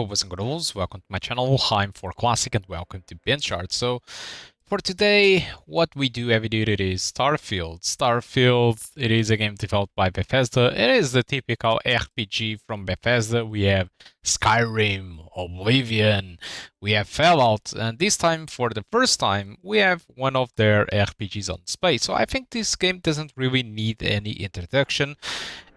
boys and girls, welcome to my channel. I'm For Classic and welcome to BenchART. So for today, what we do every day is Starfield. Starfield, it is a game developed by Bethesda. It is the typical RPG from Bethesda. We have Skyrim, Oblivion, we have Fallout, and this time, for the first time, we have one of their RPGs on space. So I think this game doesn't really need any introduction.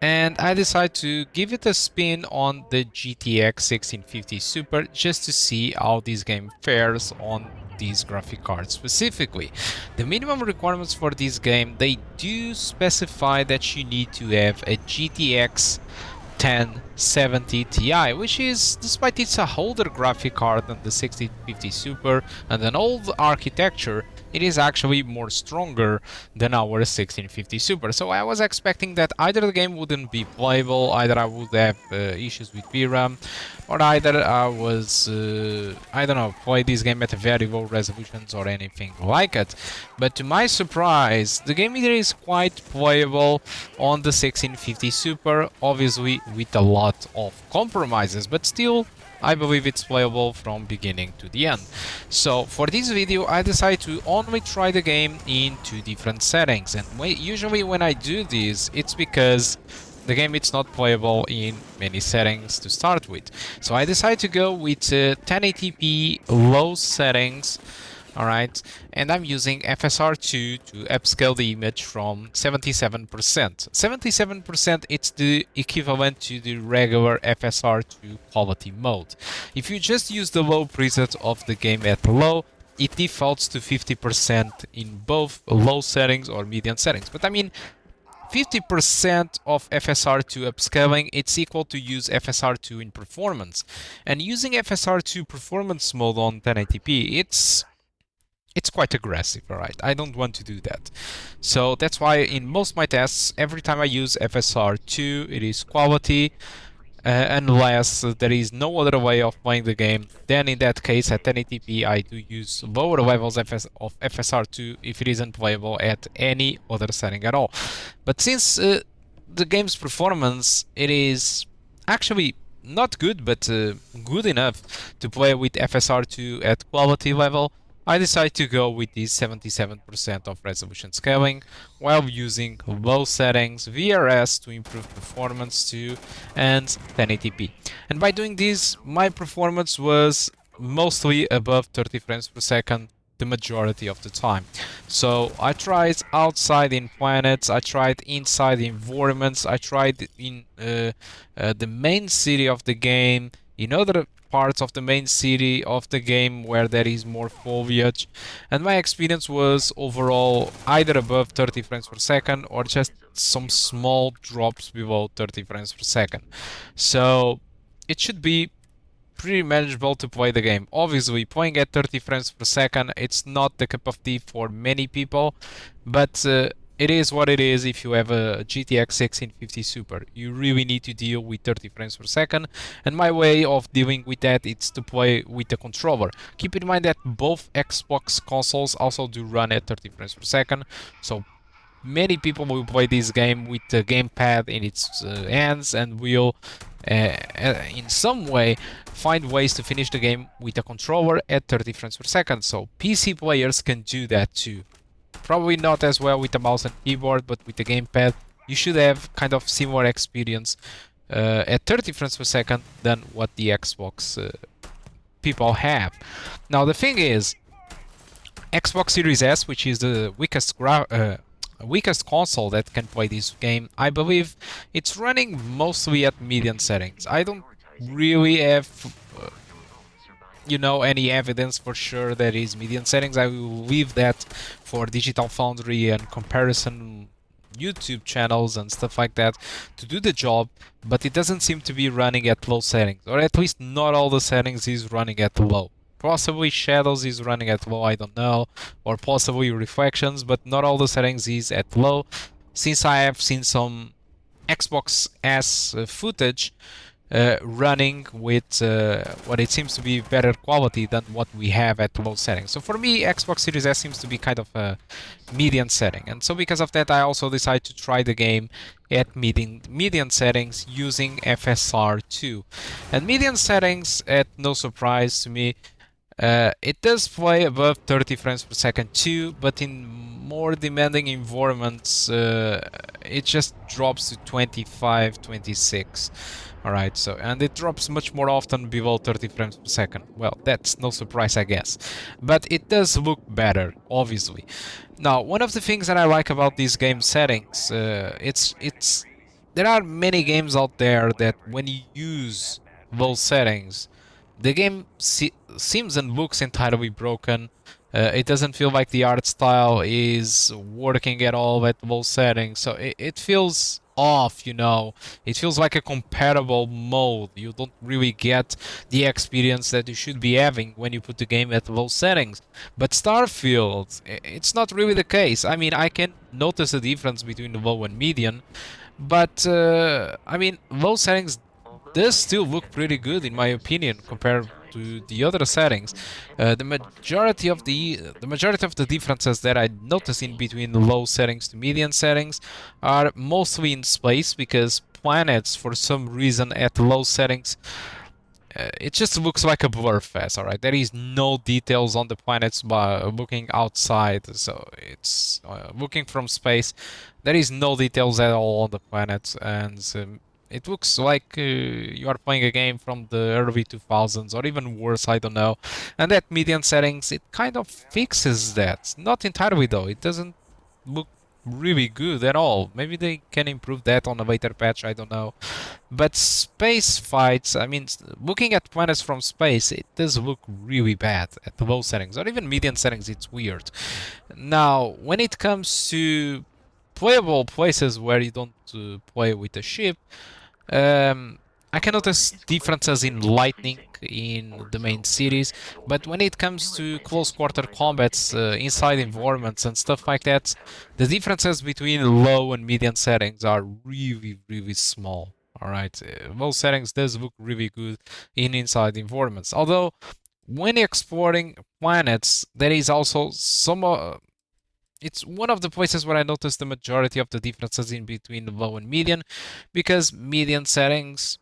And I decided to give it a spin on the GTX 1650 Super just to see how this game fares on these graphic cards specifically. The minimum requirements for this game, they do specify that you need to have a GTX 1070 Ti, which is, despite it's a older graphic card than the 1650 Super and an old architecture, it is actually more stronger than our 1650 Super. So I was expecting that either the game wouldn't be playable, either I would have issues with VRAM, or either I was, I don't know, play this game at very low resolutions or anything like it. But to my surprise, the game is quite playable on the 1650 Super, obviously with a lot of compromises, but still I believe it's playable from beginning to the end. So for this video I decided to only try the game in 2 different settings, and usually when I do this it's because the game is not playable in many settings to start with. So I decided to go with 1080p low settings. Alright, and I'm using FSR2 to upscale the image from 77%. 77% it's the equivalent to the regular FSR2 quality mode. If you just use the low preset of the game at low, it defaults to 50% in both low settings or medium settings. But I mean, 50% of FSR2 upscaling, it's equal to use FSR2 in performance. And using FSR2 performance mode on 1080p, it's quite aggressive, alright? I don't want to do that. So that's why in most of my tests, every time I use FSR2, it is quality, unless there is no other way of playing the game. Then in that case, at 1080p, I do use lower levels of FSR2 if it isn't playable at any other setting at all. But since the game's performance, it is actually not good, but good enough to play with FSR2 at quality level, I decided to go with this 77% of resolution scaling while using low settings, VRS to improve performance too, and 1080p. And by doing this, my performance was mostly above 30 frames per second the majority of the time. So I tried outside in planets, I tried inside environments, I tried in the main city of the game, in other parts of the main city of the game where there is more foliage, and my experience was overall either above 30 frames per second or just some small drops below 30 frames per second. So it should be pretty manageable to play the game. Obviously, playing at 30 frames per second, it's not the cup of tea for many people, but it is what it is. If you have a GTX 1650 Super, you really need to deal with 30 frames per second, and my way of dealing with that is to play with the controller. Keep in mind that both Xbox consoles also do run at 30 frames per second, so many people will play this game with the gamepad in its hands and will in some way find ways to finish the game with a controller at 30 frames per second. So PC players can do that too. Probably not as well with the mouse and keyboard, but with the gamepad, you should have kind of similar experience at 30 frames per second than what the Xbox people have. Now the thing is, Xbox Series S, which is the weakest console that can play this game, I believe it's running mostly at medium settings. I don't really have you know, any evidence for sure that is medium settings. I will leave that for Digital Foundry and comparison YouTube channels and stuff like that to do the job, but it doesn't seem to be running at low settings, or at least not all the settings is running at low. Possibly shadows is running at low, I don't know, or possibly reflections, but not all the settings is at low. Since I have seen some Xbox S footage, running with what it seems to be better quality than what we have at low settings. So for me, Xbox Series S seems to be kind of a median setting, and so because of that, I also decided to try the game at median settings using FSR2. And median settings, at no surprise to me, it does play above 30 frames per second too, but in more demanding environments, it just drops to 25, 26. Alright, so, and it drops much more often below 30 frames per second. Well, that's no surprise, I guess. But it does look better, obviously. Now, one of the things that I like about these game settings, there are many games out there that when you use those settings, the game seems and looks entirely broken. It doesn't feel like the art style is working at all at those settings, so it feels off, you know. It feels like a compatible mode. You don't really get the experience that you should be having when you put the game at low settings. But Starfield, it's not really the case. I mean, I can notice the difference between the low and median, but I mean, low settings does still look pretty good in my opinion compared to the other settings. The majority of the differences that I notice in between low settings to median settings are mostly in space, because planets for some reason at low settings it just looks like a blur fest. Alright, there is no details on the planets by looking outside, so it's looking from space, there is no details at all on the planets, and it looks like you are playing a game from the early 2000s, or even worse, I don't know. And at median settings, it kind of fixes that. Not entirely though, it doesn't look really good at all. Maybe they can improve that on a later patch, I don't know. But space fights, I mean, looking at planets from space, it does look really bad at low settings, or even median settings, it's weird. Now, when it comes to playable places where you don't play with a ship, I can notice differences in lighting in the main cities, but when it comes to close quarter combats, inside environments and stuff like that, the differences between low and median settings are really, really small. Alright, low settings does look really good in inside environments. Although, when exploring planets, there is also some it's one of the places where I notice the majority of the differences in between low and median, because median settings,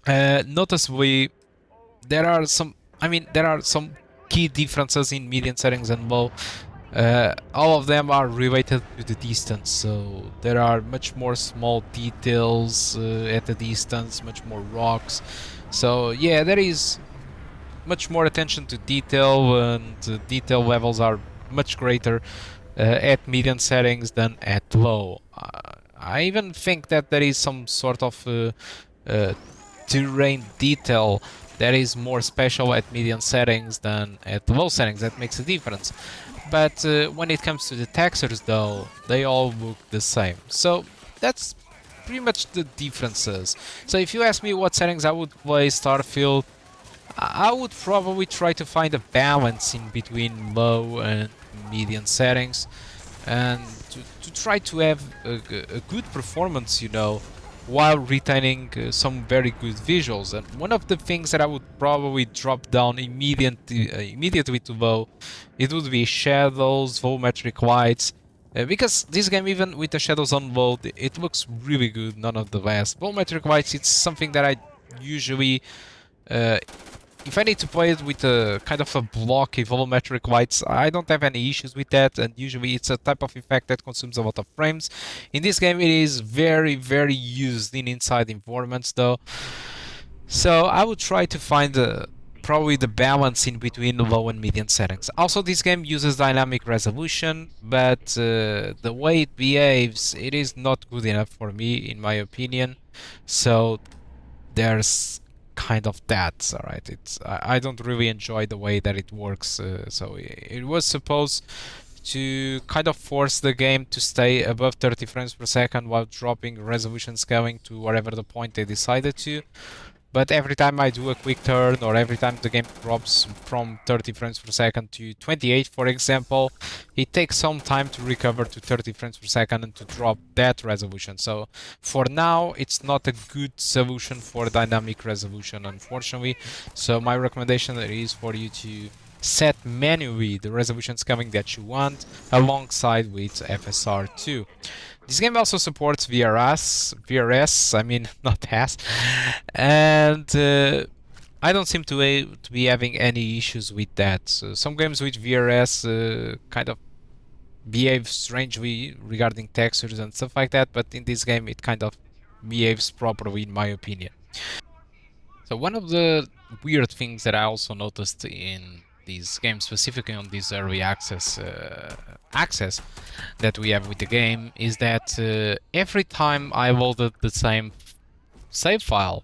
noticeably, there are some key differences in median settings and low. All of them are related to the distance, so there are much more small details at the distance, much more rocks. So yeah, there is much more attention to detail, and detail levels are much greater at median settings than at low. I even think that there is some sort of terrain detail that is more special at median settings than at low settings. That makes a difference. But when it comes to the textures though, they all look the same. So that's pretty much the differences. So if you ask me what settings I would play Starfield, I would probably try to find a balance in between low and median settings, and to try to have a good performance, you know, while retaining some very good visuals. And one of the things that I would probably drop down immediately to low, it would be shadows, volumetric lights, because this game, even with the shadows on low, it looks really good nonetheless. Volumetric lights, it's something that I usually, if I need to play it with a kind of a blocky volumetric lights, I don't have any issues with that, and usually it's a type of effect that consumes a lot of frames. In this game it is very, very used in inside environments though, so I would try to find probably the balance in between low and medium settings. Also, this game uses dynamic resolution, but the way it behaves, it is not good enough for me, in my opinion. So there's kind of that. All right, I don't really enjoy the way that it works. So it was supposed to kind of force the game to stay above 30 frames per second while dropping resolution scaling to whatever the point they decided to. but every time I do a quick turn or every time the game drops from 30 frames per second to 28, for example, it takes some time to recover to 30 frames per second and to drop that resolution. So for now, it's not a good solution for dynamic resolution, unfortunately. So my recommendation is for you to set manually the resolution scaling that you want alongside with FSR2. This game also supports VRS, I mean, not HAS, and I don't seem to be having any issues with that. So some games with VRS kind of behave strangely regarding textures and stuff like that, but in this game it kind of behaves properly in my opinion. So one of the weird things that I also noticed in these games, specifically on this early access that we have with the game, is that every time I loaded the same save file,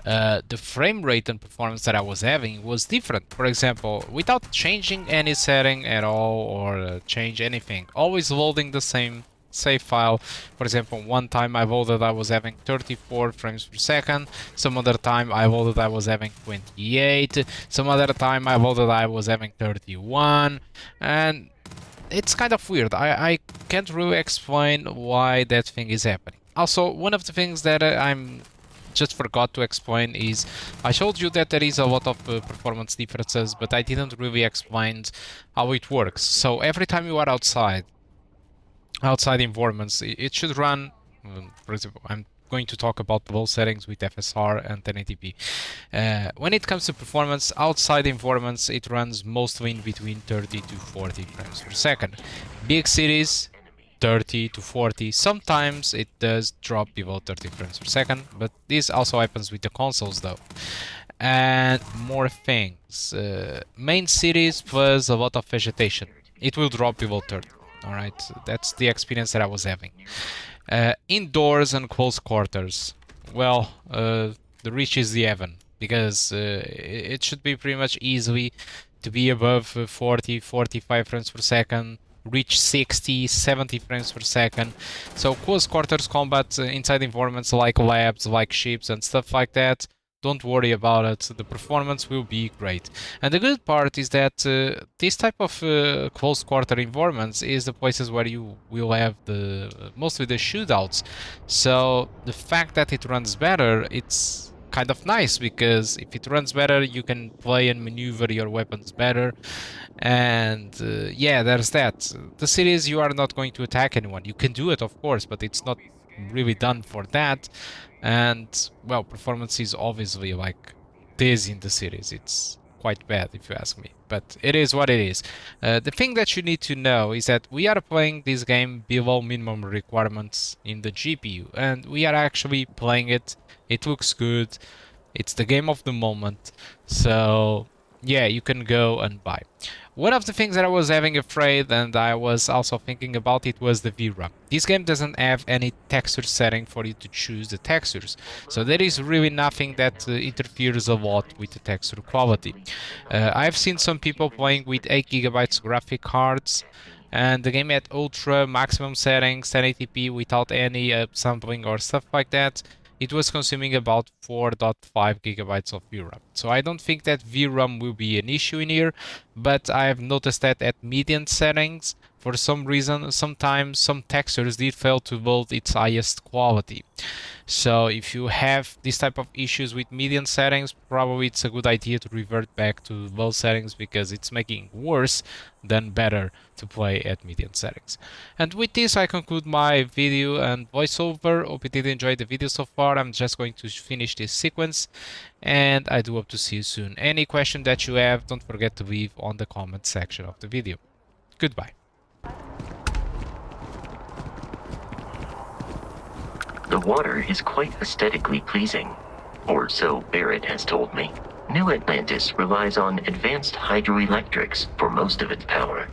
the frame rate and performance that I was having was different. For example, without changing any setting at all or change anything, always loading the same save file. For example, one time I loaded I was having 34 frames per second, some other time I loaded I was having 28, some other time I loaded I was having 31, and it's kind of weird. I can't really explain why that thing is happening. Also, one of the things that I'm just forgot to explain is I showed you that there is a lot of performance differences, but I didn't really explain how it works. So every time you are outside environments, it should run, for example, I'm going to talk about the low settings with FSR and 1080p. When it comes to performance, outside environments, it runs mostly in between 30 to 40 frames per second. Big cities, 30 to 40. Sometimes it does drop below 30 frames per second, but this also happens with the consoles though. And more things. Main cities plus a lot of vegetation. It will drop below 30. Alright, that's the experience that I was having. Indoors and close quarters. Well, the reach is the heaven, because it should be pretty much easily to be above 40, 45 frames per second, reach 60, 70 frames per second. So close quarters combat inside environments like labs, like ships and stuff like that, don't worry about it, the performance will be great. And the good part is that this type of close quarter environments is the places where you will have mostly the shootouts. So the fact that it runs better, it's kind of nice, because if it runs better you can play and maneuver your weapons better. And yeah, there's that. The cities, you are not going to attack anyone. You can do it, of course, but it's not really done for that. And well, performance is obviously like this in the series. It's quite bad if you ask me, but it is what it is. The thing that you need to know is that we are playing this game below minimum requirements in the GPU, and we are actually playing it. It looks good. It's the game of the moment. So yeah, you can go and buy. One of the things that I was having afraid, and I was also thinking about it, was the VRAM. This game doesn't have any texture setting for you to choose the textures, so there is really nothing that interferes a lot with the texture quality. I've seen some people playing with 8 GB graphic cards, and the game at ultra maximum settings, 1080p, without any sampling or stuff like that. It was consuming about 4.5 gigabytes of VRAM. So I don't think that VRAM will be an issue in here, but I have noticed that at median settings, for some reason, sometimes some textures did fail to load its highest quality. So if you have this type of issues with median settings, probably it's a good idea to revert back to low settings, because it's making worse than better to play at median settings. And with this I conclude my video and voiceover. Hope you did enjoy the video so far. I'm just going to finish this sequence, and I do hope to see you soon. Any question that you have, don't forget to leave on the comment section of the video. Goodbye. The water is quite aesthetically pleasing, or so Barrett has told me. New Atlantis relies on advanced hydroelectrics for most of its power.